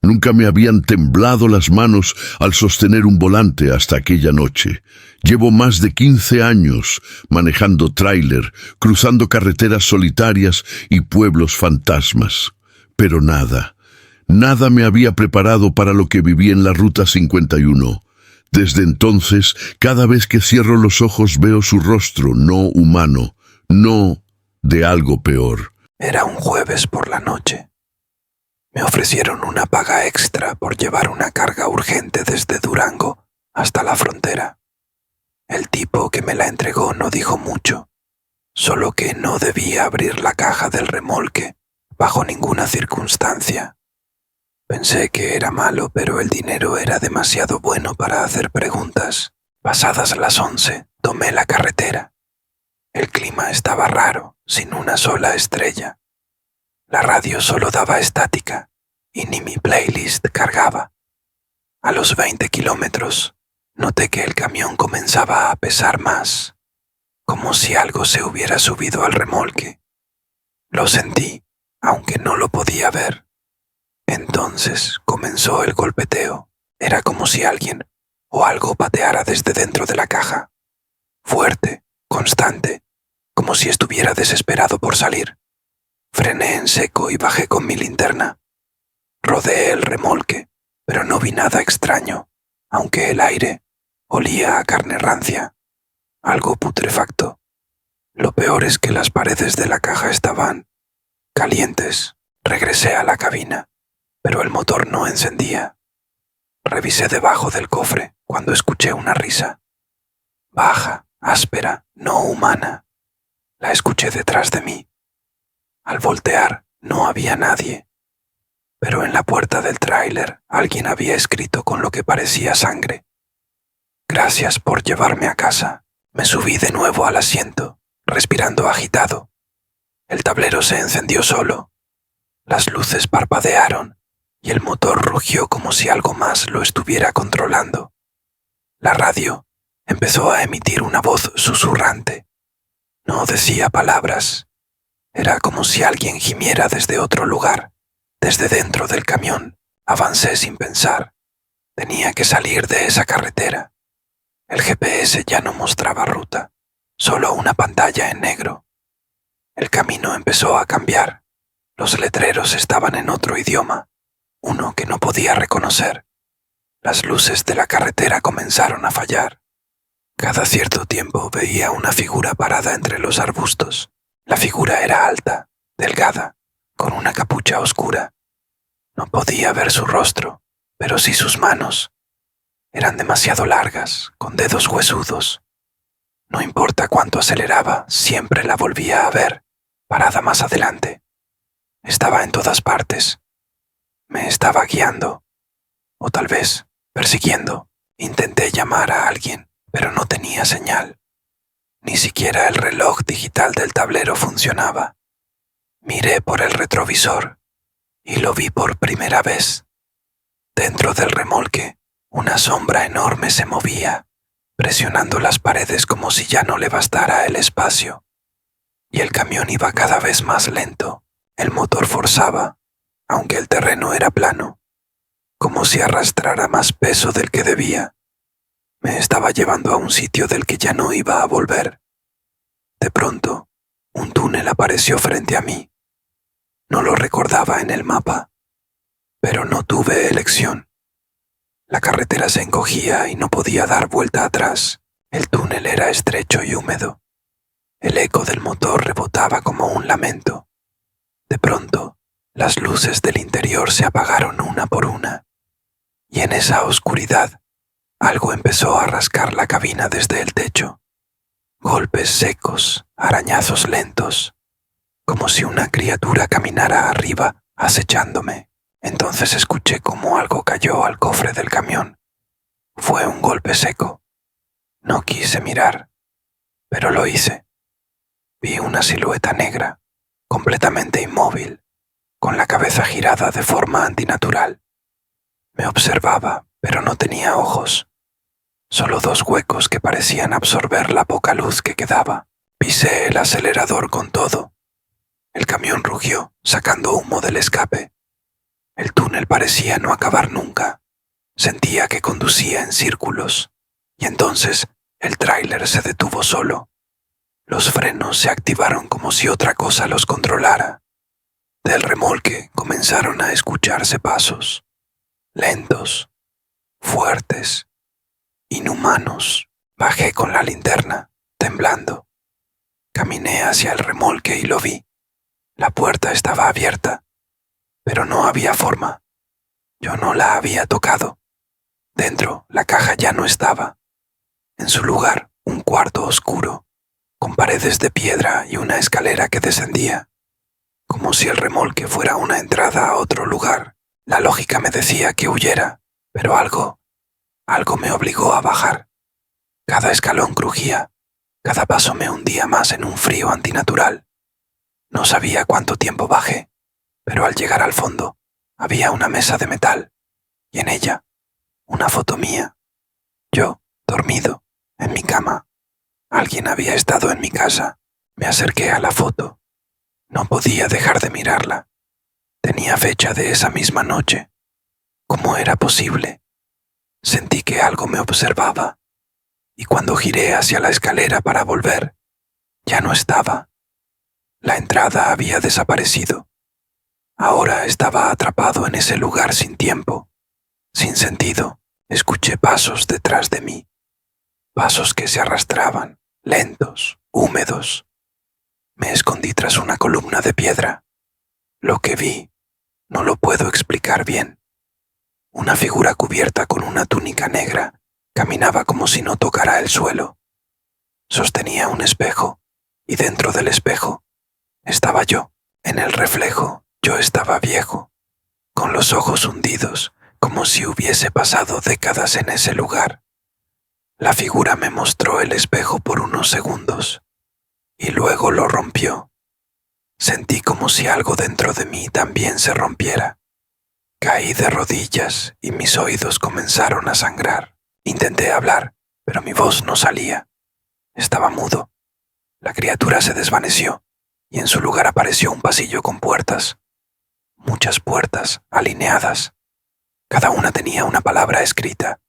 Nunca me habían temblado las manos al sostener un volante hasta aquella noche. Llevo más de 15 años manejando tráiler, cruzando carreteras solitarias y pueblos fantasmas. Pero nada me había preparado para lo que viví en la Ruta 51. Desde entonces, cada vez que cierro los ojos veo su rostro no humano, no de algo peor. Era un jueves por la noche. Me ofrecieron una paga extra por llevar una carga urgente desde Durango hasta la frontera. El tipo que me la entregó no dijo mucho, solo que no debía abrir la caja del remolque bajo ninguna circunstancia. Pensé que era malo, pero el dinero era demasiado bueno para hacer preguntas. Pasadas las 11, tomé la carretera. El clima estaba raro, sin una sola estrella. La radio solo daba estática y ni mi playlist cargaba. A los 20 kilómetros, noté que el camión comenzaba a pesar más, como si algo se hubiera subido al remolque. Lo sentí, aunque no lo podía ver. Entonces comenzó el golpeteo. Era como si alguien o algo pateara desde dentro de la caja. Fuerte, constante, como si estuviera desesperado por salir. Frené en seco y bajé con mi linterna. Rodeé el remolque, pero no vi nada extraño, aunque el aire olía a carne rancia, algo putrefacto. Lo peor es que las paredes de la caja estaban calientes. Regresé a la cabina, pero el motor no encendía. Revisé debajo del cofre cuando escuché una risa. Baja, áspera, no humana. La escuché detrás de mí. Al voltear, no había nadie. Pero en la puerta del tráiler alguien había escrito con lo que parecía sangre: «Gracias por llevarme a casa». Me subí de nuevo al asiento, respirando agitado. El tablero se encendió solo. Las luces parpadearon y el motor rugió como si algo más lo estuviera controlando. La radio empezó a emitir una voz susurrante. No decía palabras. Era como si alguien gimiera desde otro lugar, desde dentro del camión. Avancé sin pensar. Tenía que salir de esa carretera. El GPS ya no mostraba ruta, solo una pantalla en negro. El camino empezó a cambiar. Los letreros estaban en otro idioma, uno que no podía reconocer. Las luces de la carretera comenzaron a fallar. Cada cierto tiempo veía una figura parada entre los arbustos. La figura era alta, delgada, con una capucha oscura. No podía ver su rostro, pero sí sus manos. Eran demasiado largas, con dedos huesudos. No importa cuánto aceleraba, siempre la volvía a ver, parada más adelante. Estaba en todas partes. Me estaba guiando, o tal vez persiguiendo. Intenté llamar a alguien, pero no tenía señal. Ni siquiera el reloj digital del tablero funcionaba. Miré por el retrovisor y lo vi por primera vez. Dentro del remolque, una sombra enorme se movía, presionando las paredes como si ya no le bastara el espacio. Y el camión iba cada vez más lento. El motor forzaba, aunque el terreno era plano, como si arrastrara más peso del que debía. Me estaba llevando a un sitio del que ya no iba a volver. De pronto, un túnel apareció frente a mí. No lo recordaba en el mapa, pero no tuve elección. La carretera se encogía y no podía dar vuelta atrás. El túnel era estrecho y húmedo. El eco del motor rebotaba como un lamento. De pronto, las luces del interior se apagaron una por una, y en esa oscuridad, algo empezó a rascar la cabina desde el techo. Golpes secos, arañazos lentos, como si una criatura caminara arriba, acechándome. Entonces escuché cómo algo cayó al cofre del camión. Fue un golpe seco. No quise mirar, pero lo hice. Vi una silueta negra, completamente inmóvil, con la cabeza girada de forma antinatural. Me observaba, pero no tenía ojos. Solo dos huecos que parecían absorber la poca luz que quedaba. Pisé el acelerador con todo. El camión rugió, sacando humo del escape. El túnel parecía no acabar nunca. Sentía que conducía en círculos. Y entonces el tráiler se detuvo solo. Los frenos se activaron como si otra cosa los controlara. Del remolque comenzaron a escucharse pasos, lentos, fuertes, inhumanos. Bajé con la linterna, temblando. Caminé hacia el remolque y lo vi. La puerta estaba abierta, pero no había forma. Yo no la había tocado. Dentro, la caja ya no estaba. En su lugar, un cuarto oscuro, con paredes de piedra y una escalera que descendía, como si el remolque fuera una entrada a otro lugar. La lógica me decía que huyera, pero algo me obligó a bajar. Cada escalón crujía, cada paso me hundía más en un frío antinatural. No sabía cuánto tiempo bajé, pero al llegar al fondo, había una mesa de metal, y en ella, una foto mía. Yo, dormido, en mi cama. Alguien había estado en mi casa. Me acerqué a la foto. No podía dejar de mirarla. Tenía fecha de esa misma noche. ¿Cómo era posible? Sentí que algo me observaba, y cuando giré hacia la escalera para volver, ya no estaba. La entrada había desaparecido. Ahora estaba atrapado en ese lugar sin tiempo, sin sentido. Escuché pasos detrás de mí, pasos que se arrastraban, lentos, húmedos. Me escondí tras una columna de piedra. Lo que vi no lo puedo explicar bien. Una figura cubierta con una túnica negra caminaba como si no tocara el suelo. Sostenía un espejo, y dentro del espejo estaba yo. En el reflejo yo estaba viejo, con los ojos hundidos, como si hubiese pasado décadas en ese lugar. La figura me mostró el espejo por unos segundos, y luego lo rompió. Sentí como si algo dentro de mí también se rompiera. Caí de rodillas y mis oídos comenzaron a sangrar. Intenté hablar, pero mi voz no salía. Estaba mudo. La criatura se desvaneció, y en su lugar apareció un pasillo con puertas. Muchas puertas, alineadas. Cada una tenía una palabra escrita.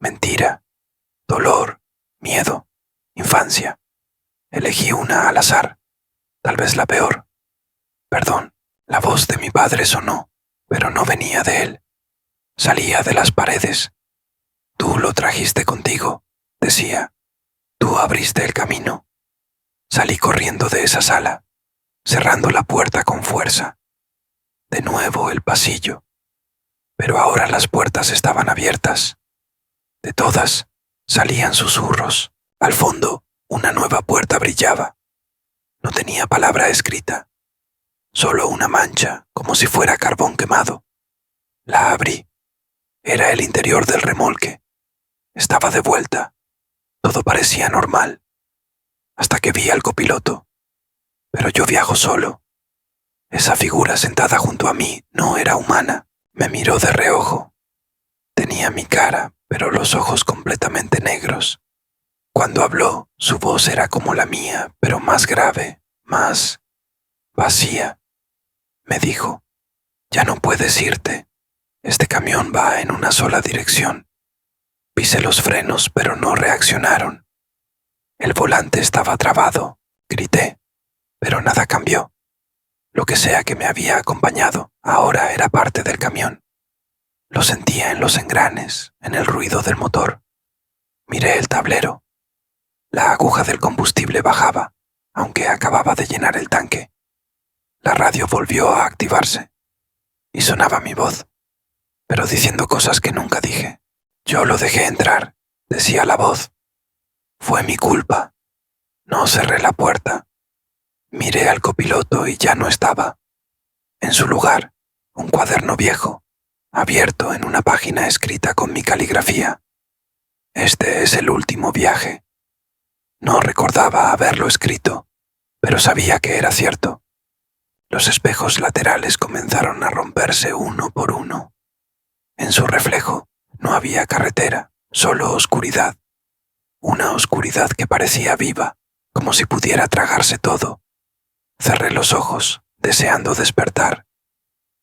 Mentira, dolor, miedo, infancia. Elegí una al azar, tal vez la peor. Perdón, la voz de mi padre sonó, pero no venía de él. Salía de las paredes. Tú lo trajiste contigo, decía. Tú abriste el camino. Salí corriendo de esa sala, cerrando la puerta con fuerza. De nuevo el pasillo. Pero ahora las puertas estaban abiertas. De todas salían susurros. Al fondo, una nueva puerta brillaba. No tenía palabra escrita, solo una mancha, como si fuera carbón quemado. La abrí. Era el interior del remolque. Estaba de vuelta. Todo parecía normal, hasta que vi al copiloto. Pero yo viajo solo. Esa figura sentada junto a mí no era humana. Me miró de reojo. Tenía mi cara, pero los ojos completamente negros. Cuando habló, su voz era como la mía, pero más grave, más vacía. Me dijo, ya no puedes irte. Este camión va en una sola dirección. Pisé los frenos, pero no reaccionaron. El volante estaba trabado. Grité, pero nada cambió. Lo que sea que me había acompañado, ahora era parte del camión. Lo sentía en los engranes, en el ruido del motor. Miré el tablero. La aguja del combustible bajaba, aunque acababa de llenar el tanque. La radio volvió a activarse, y sonaba mi voz, pero diciendo cosas que nunca dije. Yo lo dejé entrar, decía la voz. Fue mi culpa. No cerré la puerta. Miré al copiloto y ya no estaba. En su lugar, un cuaderno viejo, abierto en una página escrita con mi caligrafía. Este es el último viaje. No recordaba haberlo escrito, pero sabía que era cierto. Los espejos laterales comenzaron a romperse uno por uno. En su reflejo no había carretera, solo oscuridad. Una oscuridad que parecía viva, como si pudiera tragarse todo. Cerré los ojos, deseando despertar.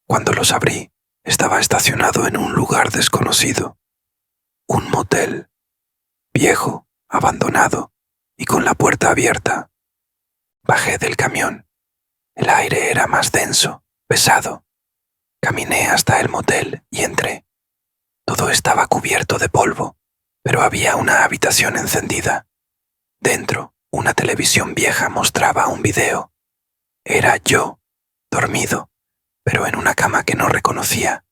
Cuando los abrí, Estaba estacionado en un lugar desconocido, un motel, viejo, abandonado y con la puerta abierta. Bajé del camión. El aire era más denso, pesado. Caminé hasta el motel y entré. Todo estaba cubierto de polvo, pero había una habitación encendida. Dentro, una televisión vieja mostraba un video. Era yo, dormido, pero en una cama que no reconocía.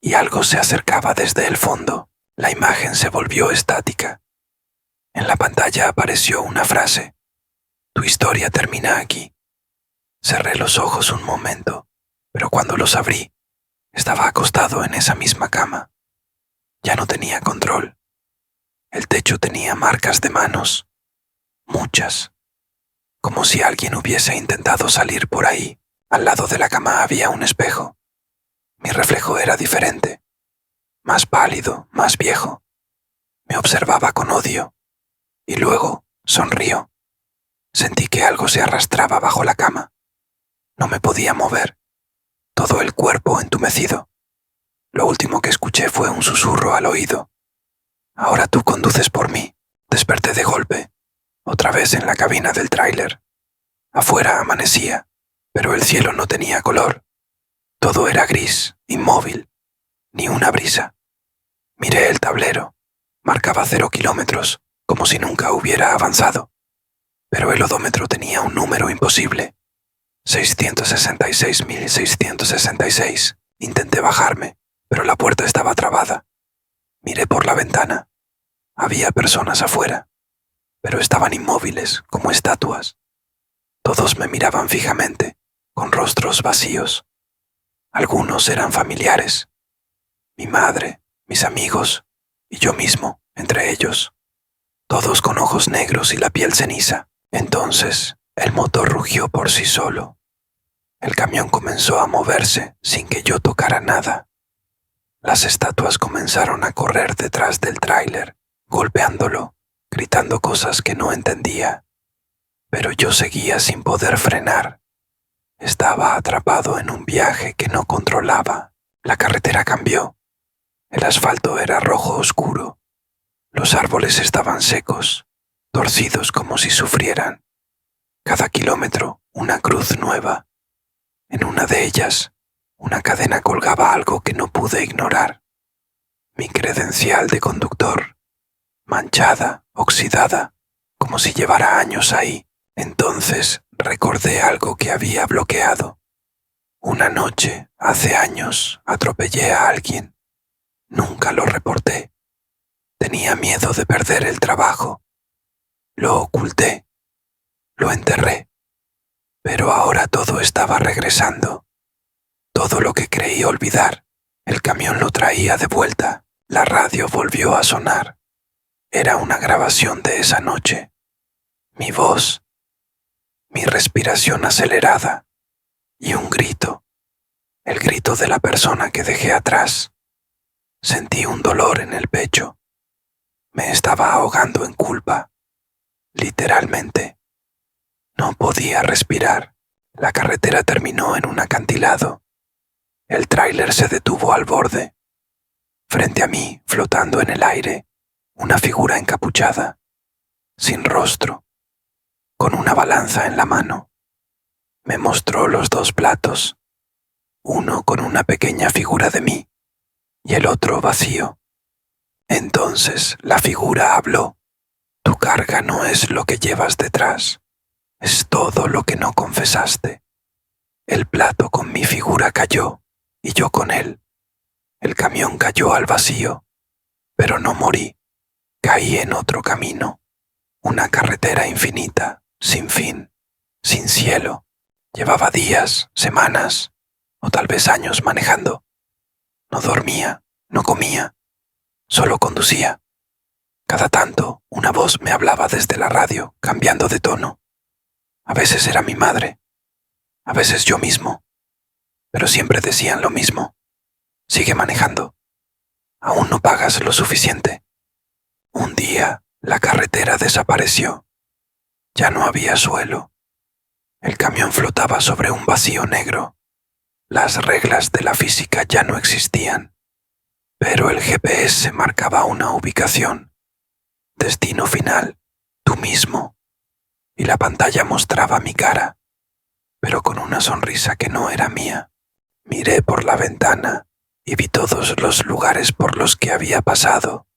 Y algo se acercaba desde el fondo. La imagen se volvió estática. En la pantalla apareció una frase. Tu historia termina aquí. Cerré los ojos un momento, pero cuando los abrí, estaba acostado en esa misma cama. Ya no tenía control. El techo tenía marcas de manos, muchas, como si alguien hubiese intentado salir por ahí. Al lado de la cama había un espejo. Mi reflejo era diferente, más pálido, más viejo. Me observaba con odio, y luego sonrió. Sentí que algo se arrastraba bajo la cama. No me podía mover, todo el cuerpo entumecido. Lo último que escuché fue un susurro al oído. Ahora tú conduces por mí. Desperté de golpe, otra vez en la cabina del tráiler. Afuera amanecía, pero el cielo no tenía color. Todo era gris, inmóvil, ni una brisa. Miré el tablero. Marcaba 0 kilómetros, como si nunca hubiera avanzado. Pero el odómetro tenía un número imposible. 666.666. Intenté bajarme, pero la puerta estaba trabada. Miré por la ventana. Había personas afuera, pero estaban inmóviles, como estatuas. Todos me miraban fijamente, con rostros vacíos. Algunos eran familiares. Mi madre, mis amigos, y yo mismo, entre ellos. Todos con ojos negros y la piel ceniza. Entonces, el motor rugió por sí solo. El camión comenzó a moverse sin que yo tocara nada. Las estatuas comenzaron a correr detrás del tráiler, golpeándolo, gritando cosas que no entendía. Pero yo seguía sin poder frenar. Estaba atrapado en un viaje que no controlaba. La carretera cambió. El asfalto era rojo oscuro. Los árboles estaban secos, torcidos como si sufrieran. Cada kilómetro, una cruz nueva. En una de ellas, una cadena colgaba algo que no pude ignorar. Mi credencial de conductor, manchada, oxidada, como si llevara años ahí. Entonces recordé algo que había bloqueado. Una noche, hace años, atropellé a alguien. Nunca lo reporté. Tenía miedo de perder el trabajo. Lo oculté. Lo enterré. Pero ahora todo estaba regresando. Todo lo que creí olvidar. El camión lo traía de vuelta. La radio volvió a sonar. Era una grabación de esa noche. Mi voz, mi respiración acelerada y un grito. El grito de la persona que dejé atrás. Sentí un dolor en el pecho. Me estaba ahogando en culpa. Literalmente. No podía respirar. La carretera terminó en un acantilado. El tráiler se detuvo al borde. Frente a mí, flotando en el aire, una figura encapuchada, sin rostro, con una balanza en la mano. Me mostró los 2 platos, uno con una pequeña figura de mí y el otro vacío. Entonces la figura habló. Tu carga no es lo que llevas detrás, es todo lo que no confesaste. El plato con mi figura cayó y yo con él. El camión cayó al vacío, pero no morí. Caí en otro camino, una carretera infinita, sin fin, sin cielo. Llevaba días, semanas o tal vez años manejando. No dormía, no comía, solo conducía. Cada tanto, una voz me hablaba desde la radio, cambiando de tono. A veces era mi madre, a veces yo mismo, pero siempre decían lo mismo. Sigue manejando. Aún no pagas lo suficiente. Un día, la carretera desapareció. Ya no había suelo. El camión flotaba sobre un vacío negro. Las reglas de la física ya no existían, pero el GPS marcaba una ubicación, destino final, tú mismo, y la pantalla mostraba mi cara, pero con una sonrisa que no era mía. Miré por la ventana y vi todos los lugares por los que había pasado: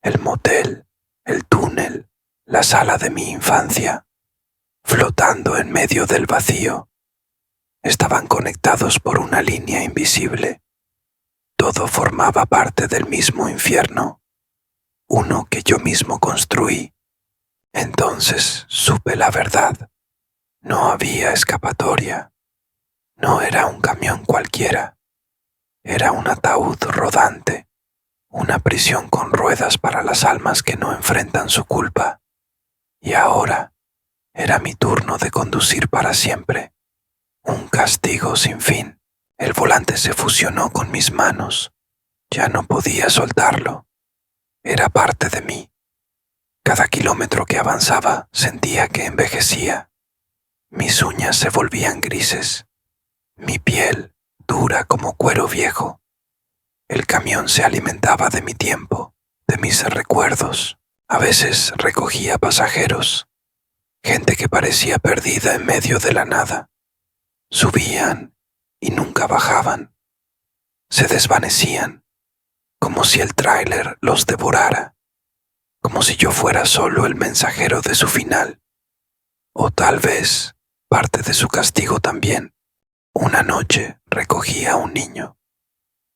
el motel, el túnel, la sala de mi infancia, flotando en medio del vacío. Estaban conectados por una línea invisible. Todo formaba parte del mismo infierno, uno que yo mismo construí. Entonces supe la verdad. No había escapatoria. No era un camión cualquiera. Era un ataúd rodante, una prisión con ruedas para las almas que no enfrentan su culpa. Y ahora era mi turno de conducir para siempre. Un castigo sin fin. El volante se fusionó con mis manos. Ya no podía soltarlo. Era parte de mí. Cada kilómetro que avanzaba sentía que envejecía. Mis uñas se volvían grises. Mi piel dura como cuero viejo. El camión se alimentaba de mi tiempo, de mis recuerdos. A veces recogía pasajeros, gente que parecía perdida en medio de la nada. Subían y nunca bajaban. Se desvanecían, como si el tráiler los devorara, como si yo fuera solo el mensajero de su final, o tal vez parte de su castigo también. Una noche recogí a un niño.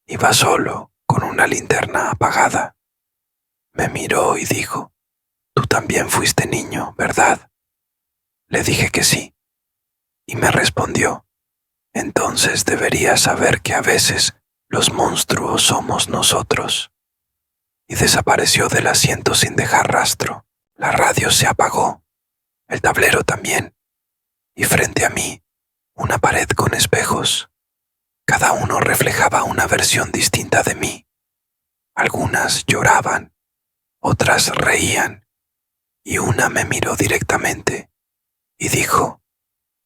Iba solo, con una linterna apagada. Me miró y dijo: «Tú también fuiste niño, ¿verdad?». Le dije que sí, y me respondió: «Entonces deberías saber que a veces los monstruos somos nosotros». Y desapareció del asiento sin dejar rastro. La radio se apagó, el tablero también, y frente a mí, una pared con espejos. Cada uno reflejaba una versión distinta de mí. Algunas lloraban, otras reían, y una me miró directamente y dijo: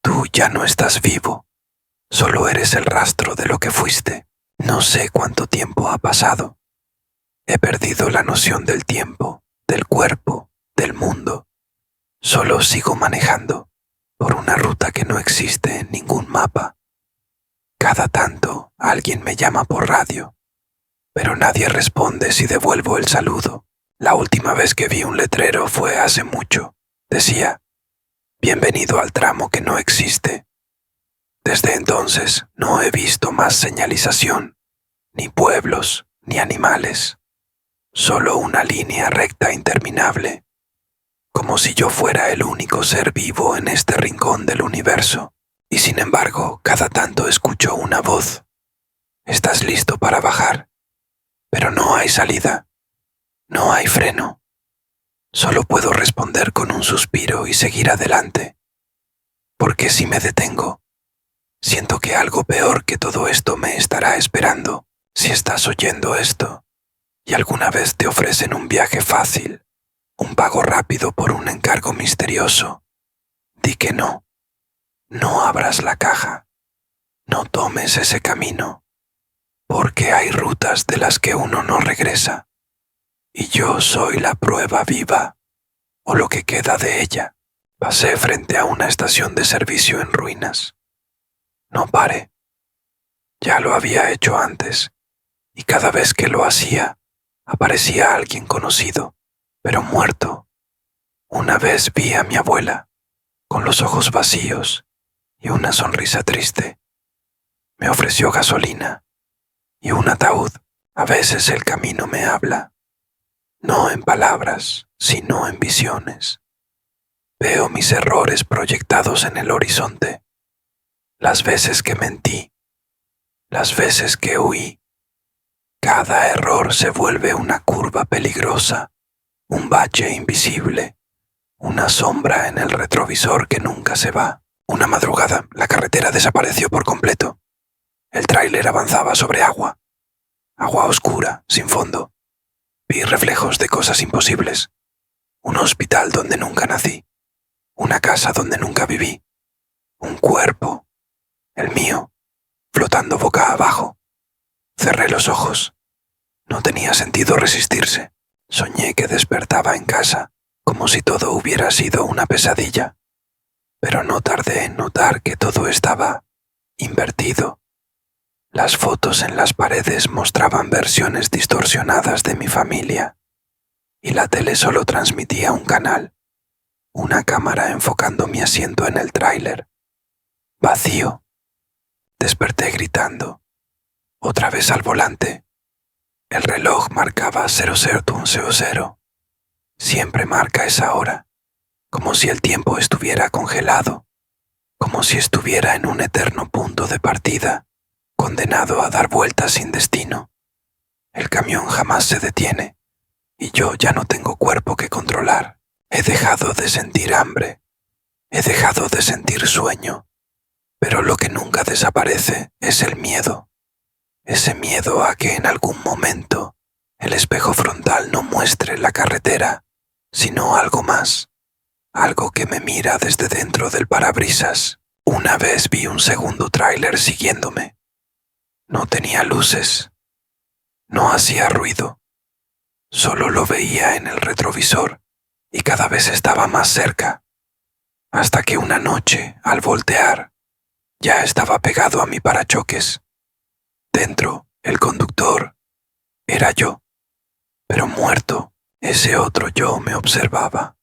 «Tú ya no estás vivo, solo eres el rastro de lo que fuiste». No sé cuánto tiempo ha pasado. He perdido la noción del tiempo, del cuerpo, del mundo. Solo sigo manejando por una ruta que no existe en ningún mapa. Cada tanto alguien me llama por radio, pero nadie responde si devuelvo el saludo. La última vez que vi un letrero fue hace mucho. Decía: «Bienvenido al tramo que no existe». Desde entonces no he visto más señalización, ni pueblos, ni animales. Solo una línea recta interminable, como si yo fuera el único ser vivo en este rincón del universo. Y sin embargo, cada tanto escucho una voz: «¿Estás listo para bajar?». Pero no hay salida, no hay freno. Solo puedo responder con un suspiro y seguir adelante. Porque si me detengo, siento que algo peor que todo esto me estará esperando. Si estás oyendo esto y alguna vez te ofrecen un viaje fácil, un pago rápido por un encargo misterioso, di que no. No abras la caja. No tomes ese camino, porque hay rutas de las que uno no regresa. Y yo soy la prueba viva, o lo que queda de ella. Pasé frente a una estación de servicio en ruinas. No paré. Ya lo había hecho antes, y cada vez que lo hacía, aparecía alguien conocido, pero muerto. Una vez vi a mi abuela, con los ojos vacíos y una sonrisa triste. Me ofreció gasolina y un ataúd. A veces el camino me habla, no en palabras, sino en visiones. Veo mis errores proyectados en el horizonte, las veces que mentí, las veces que huí. Cada error se vuelve una curva peligrosa, un bache invisible, una sombra en el retrovisor que nunca se va. Una madrugada, la carretera desapareció por completo. El tráiler avanzaba sobre agua oscura, sin fondo. Vi reflejos de cosas imposibles. Un hospital donde nunca nací, una casa donde nunca viví, un cuerpo, el mío, flotando boca abajo. Cerré los ojos. No tenía sentido resistirse. Soñé que despertaba en casa, como si todo hubiera sido una pesadilla. Pero no tardé en notar que todo estaba invertido. Las fotos en las paredes mostraban versiones distorsionadas de mi familia, y la tele solo transmitía un canal, una cámara enfocando mi asiento en el tráiler. Vacío. Desperté gritando. Otra vez al volante. El reloj marcaba 00:00. Siempre marca esa hora, como si el tiempo estuviera congelado, como si estuviera en un eterno punto de partida, condenado a dar vueltas sin destino. El camión jamás se detiene, y yo ya no tengo cuerpo que controlar. He dejado de sentir hambre, he dejado de sentir sueño, pero lo que nunca desaparece es el miedo. Ese miedo a que en algún momento el espejo frontal no muestre la carretera, sino algo más, algo que me mira desde dentro del parabrisas. Una vez vi un segundo tráiler siguiéndome. No tenía luces, no hacía ruido, solo lo veía en el retrovisor y cada vez estaba más cerca, hasta que una noche, al voltear, ya estaba pegado a mi parachoques. Dentro, el conductor era yo, pero muerto, ese otro yo me observaba.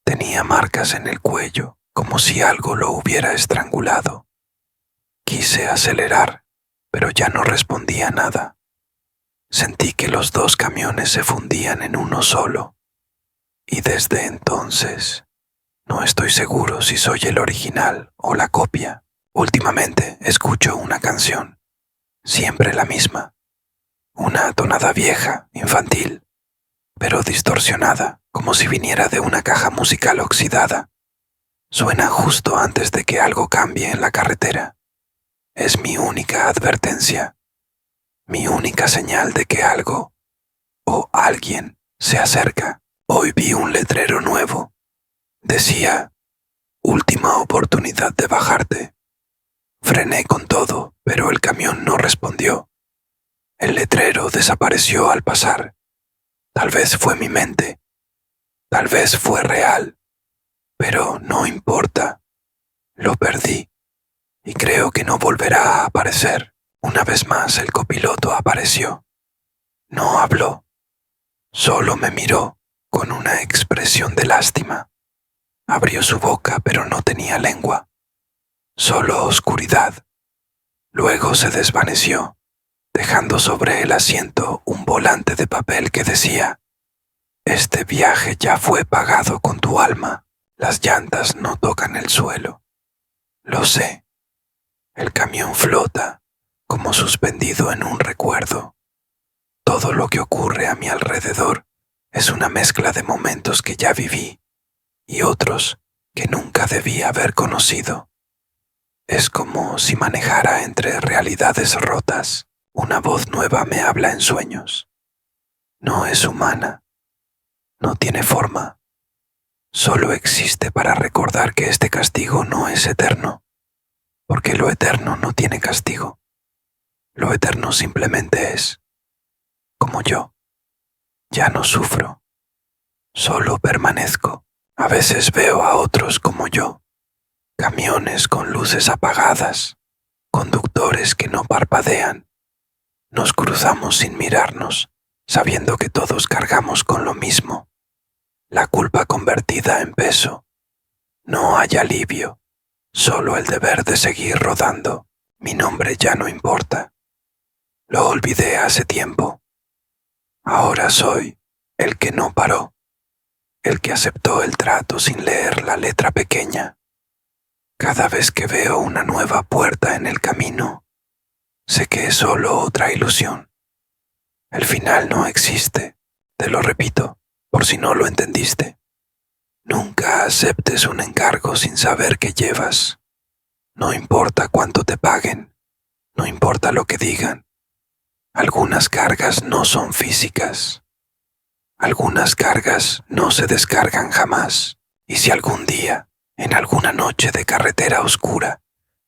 Tenía marcas en el cuello, como si algo lo hubiera estrangulado. Quise acelerar, pero ya no respondía nada. Sentí que los dos camiones se fundían en uno solo, y desde entonces no estoy seguro si soy el original o la copia. Últimamente escucho una canción, siempre la misma, una tonada vieja, infantil, pero distorsionada, como si viniera de una caja musical oxidada. Suena justo antes de que algo cambie en la carretera. Es mi única advertencia, mi única señal de que algo o alguien se acerca. Hoy vi un letrero nuevo. Decía, última oportunidad de bajarte. Frené con todo, pero el camión no respondió. El letrero desapareció al pasar. Tal vez fue mi mente, tal vez fue real, pero no importa. Lo perdí y creo que no volverá a aparecer. Una vez más el copiloto apareció. No habló, solo me miró con una expresión de lástima. Abrió su boca, pero no tenía lengua, solo oscuridad. Luego se desvaneció, dejando sobre el asiento un volante de papel que decía: este viaje ya fue pagado con tu alma. Las llantas no tocan el suelo. Lo sé. El camión flota, como suspendido en un recuerdo. Todo lo que ocurre a mi alrededor es una mezcla de momentos que ya viví y otros que nunca debí haber conocido. Es como si manejara entre realidades rotas. Una voz nueva me habla en sueños. No es humana, no tiene forma. Solo existe para recordar que este castigo no es eterno, porque lo eterno no tiene castigo. Lo eterno simplemente es, como yo. Ya no sufro, solo permanezco. A veces veo a otros como yo, camiones con luces apagadas, conductores que no parpadean. Nos cruzamos sin mirarnos, sabiendo que todos cargamos con lo mismo. La culpa convertida en peso. No hay alivio, solo el deber de seguir rodando. Mi nombre ya no importa. Lo olvidé hace tiempo. Ahora soy el que no paró, el que aceptó el trato sin leer la letra pequeña. Cada vez que veo una nueva puerta en el camino, sé que es solo otra ilusión. El final no existe, te lo repito, por si no lo entendiste. Nunca aceptes un encargo sin saber qué llevas. No importa cuánto te paguen, no importa lo que digan. Algunas cargas no son físicas. Algunas cargas no se descargan jamás. Y si algún día, en alguna noche de carretera oscura,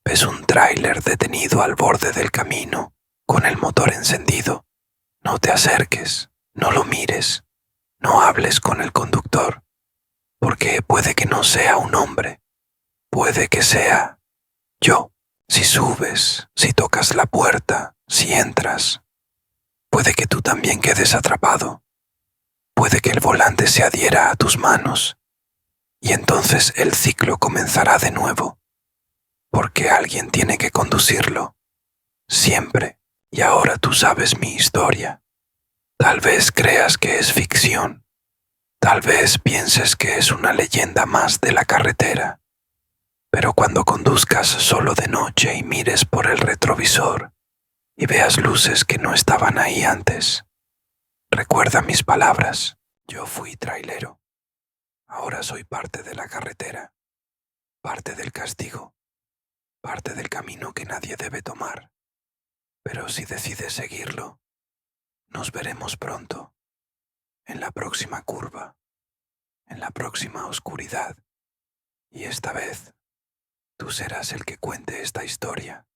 Ves un tráiler detenido al borde del camino, con el motor encendido. No te acerques, no lo mires, no hables con el conductor, porque puede que no sea un hombre, puede que sea yo. Si subes, si tocas la puerta, si entras, puede que tú también quedes atrapado. Puede que el volante se adhiera a tus manos y entonces el ciclo comenzará de nuevo, porque alguien tiene que conducirlo, siempre, y ahora tú sabes mi historia. Tal vez creas que es ficción, tal vez pienses que es una leyenda más de la carretera, pero cuando conduzcas solo de noche y mires por el retrovisor y veas luces que no estaban ahí antes, recuerda mis palabras. Yo fui trailero. Ahora soy parte de la carretera, parte del castigo, parte del camino que nadie debe tomar. Pero si decides seguirlo, nos veremos pronto, en la próxima curva, en la próxima oscuridad. Y esta vez, tú serás el que cuente esta historia.